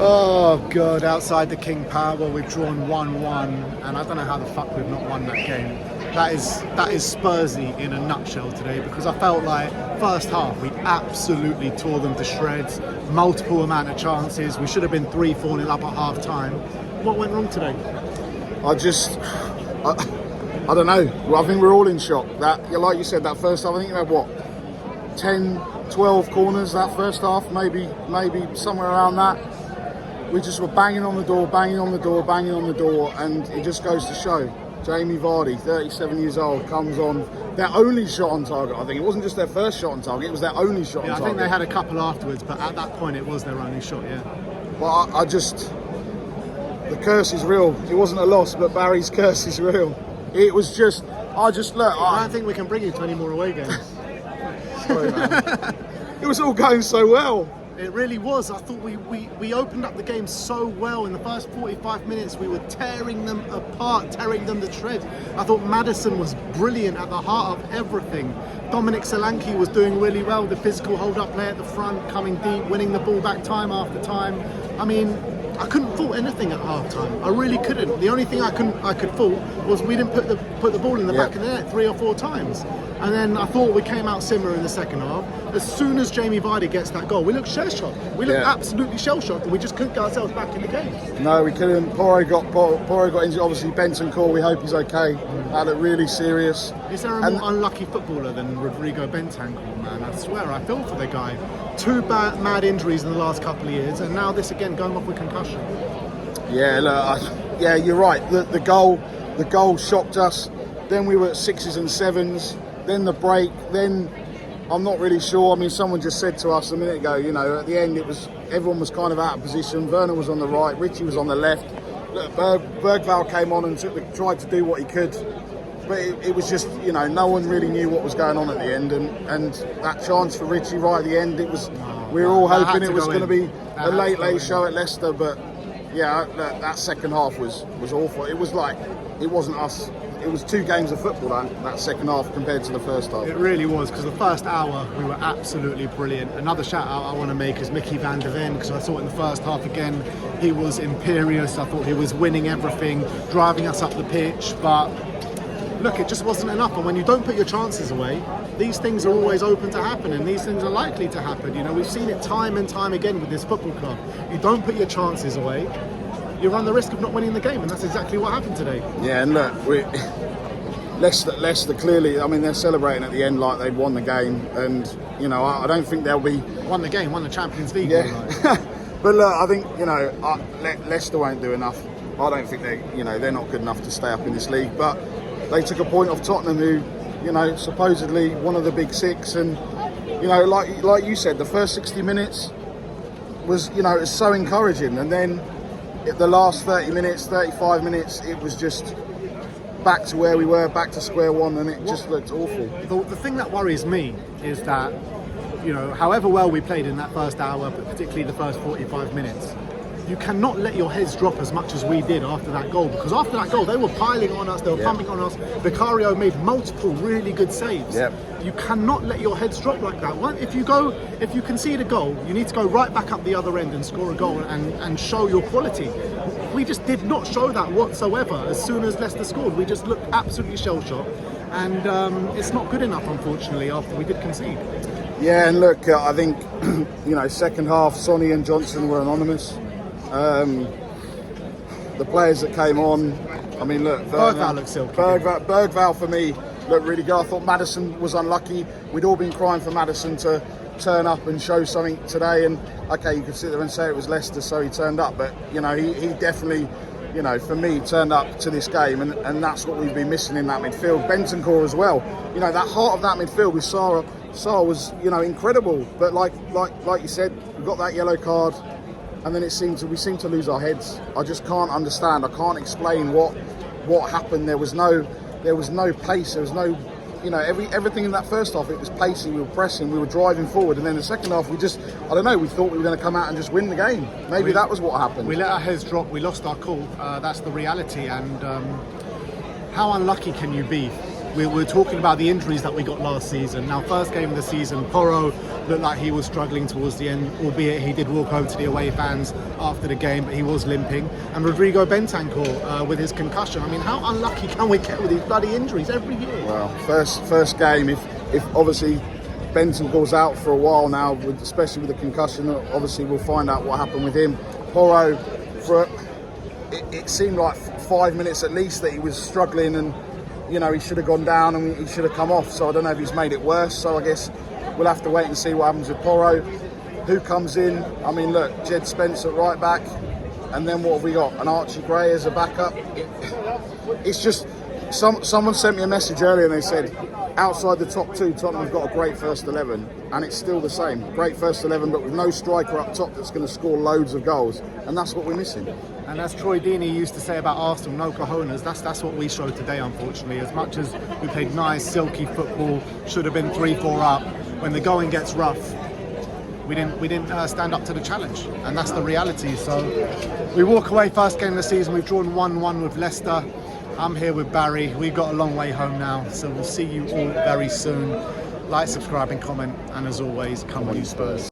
Oh God, outside the King Power, we've drawn 1-1, and I don't know how the fuck we've not won that game. That is Spursy in a nutshell today, because I felt like first half we absolutely tore them to shreds, multiple amount of chances. We should have been 3-4 nil up at half time. What went wrong today? I don't know. Well, I think we're all in shock. That, like you said, that first half, I think you had what, 10, 12 corners that first half, maybe somewhere around that. We just were banging on the door, and it just goes to show. Jamie Vardy, 37 years old, comes on. Their only shot on target, I think. It wasn't just their first shot on target, it was their only shot on target. I think they had a couple afterwards, but at that point it was their only shot, yeah. But the curse is real. It wasn't a loss, but Barry's curse is real. It was just, I don't think we can bring you to any more away games. Sorry, man. It was all going so well. It really was. I thought we opened up the game so well. In the first 45 minutes, we were tearing them apart, tearing them to shreds. I thought Maddison was brilliant at the heart of everything. Dominic Solanke was doing really well. The physical hold-up play at the front, coming deep, winning the ball back time after time. I mean, I couldn't fault anything at half-time. I really couldn't. The only thing I could fault was we didn't put the ball in the back of the net 3 or 4 times. And then I thought we came out simmer in the second half. As soon as Jamie Vardy gets that goal, we looked shell-shocked. We looked absolutely shell-shocked, and we just couldn't get ourselves back in the game. No, we couldn't. Poro got injured. Obviously, Benton Cole, we hope he's okay. That looked really serious. Is there a more unlucky footballer than Rodrigo Bentancur, man? I swear, I feel for the guy. 2 mad injuries in the last couple of years, and now this again, going off with concussion. Yeah, look, you're right. The goal shocked us. Then we were at 6s and 7s. Then the break. Then I'm not really sure. I mean, someone just said to us a minute ago, at the end everyone was kind of out of position. Werner was on the right, Richie was on the left. Look, Bergvall came on and tried to do what he could. But it was just, no one really knew what was going on at the end. And that chance for Richie right at the end, we were all hoping it was going to be a late show at Leicester. But yeah, that second half was awful. It was like, it wasn't us. It was 2 games of football, that second half compared to the first half. It really was, because the first hour we were absolutely brilliant. Another shout out I want to make is Mickey van der Ven, because I thought in the first half again he was imperious. I thought he was winning everything, driving us up the pitch, but look, it just wasn't enough. And when you don't put your chances away, these things are always open to happen, and these things are likely to happen. We've seen it time and time again with this football club. You don't put your chances away, you run the risk of not winning the game, and that's exactly what happened today. Yeah, and look, Leicester clearly, I mean, they're celebrating at the end like they'd won the game, and I don't think they'll be won the game, won the Champions League. Yeah, but look, I think Leicester won't do enough. I don't think they're not good enough to stay up in this league. But they took a point off Tottenham, who supposedly one of the big 6, and like you said, the first 60 minutes was it was so encouraging, and then the last 30 minutes, 35 minutes, it was just back to where we were, back to square one, and it just looked awful. The thing that worries me is that, however well we played in that first hour, but particularly the first 45 minutes, you cannot let your heads drop as much as we did after that goal, because after that goal they were piling on us, they were pumping on us. Vicario made multiple really good saves. You cannot let your heads drop like that. If you concede a goal, you need to go right back up the other end and score a goal and show your quality. We just did not show that whatsoever. As soon as Leicester scored, we just looked absolutely shell-shocked, and it's not good enough, unfortunately, after we did concede. Yeah, and look, I think second half, Sonny and Johnson were anonymous. The players that came on, I mean, look, Bergvall looked silky. Bergvall for me looked really good. I thought Maddison was unlucky. We'd all been crying for Maddison to turn up and show something today, and okay, you could sit there and say it was Leicester, so he turned up, but he definitely, for me, turned up to this game, and that's what we've been missing in that midfield. Bentancur as well. That heart of that midfield with Sarr was incredible, but like you said, we got that yellow card, and then we seem to lose our heads. I just can't understand. I can't explain what happened. There was no pace. There was no, everything in that first half. It was pacey. We were pressing. We were driving forward. And then the second half, we thought we were going to come out and just win the game. Maybe that was what happened. We let our heads drop. We lost our cool. That's the reality. And how unlucky can you be? we're talking about the injuries that we got last season. Now, first game of the season, Porro looked like he was struggling towards the end, albeit he did walk over to the away fans after the game, but he was limping. And Rodrigo Bentancur with his concussion. I mean, how unlucky can we get with these bloody injuries every year? Well, first game, if obviously Bentancur's out for a while now, especially with the concussion, obviously we'll find out what happened with him. Porro, it seemed like 5 minutes at least that he was struggling, and you know, he should have gone down and he should have come off. So I don't know if he's made it worse. So I guess we'll have to wait and see what happens with Porro. Who comes in? I mean, look, Jed Spence at right back, and then what have we got? An Archie Gray as a backup. It's just someone sent me a message earlier and they said, outside the top two, Tottenham have got a great first 11, and it's still the same. Great first 11, but with no striker up top that's going to score loads of goals, and that's what we're missing. And as Troy Deeney used to say about Arsenal, no cojones, that's what we showed today, unfortunately. As much as we played nice, silky football, should have been 3-4 up, when the going gets rough, we didn't stand up to the challenge, and that's the reality. So we walk away, first game of the season, we've drawn 1-1 with Leicester. I'm here with Barry. We've got a long way home now, so we'll see you all very soon. Like, subscribe and comment, and as always, come on you Spurs.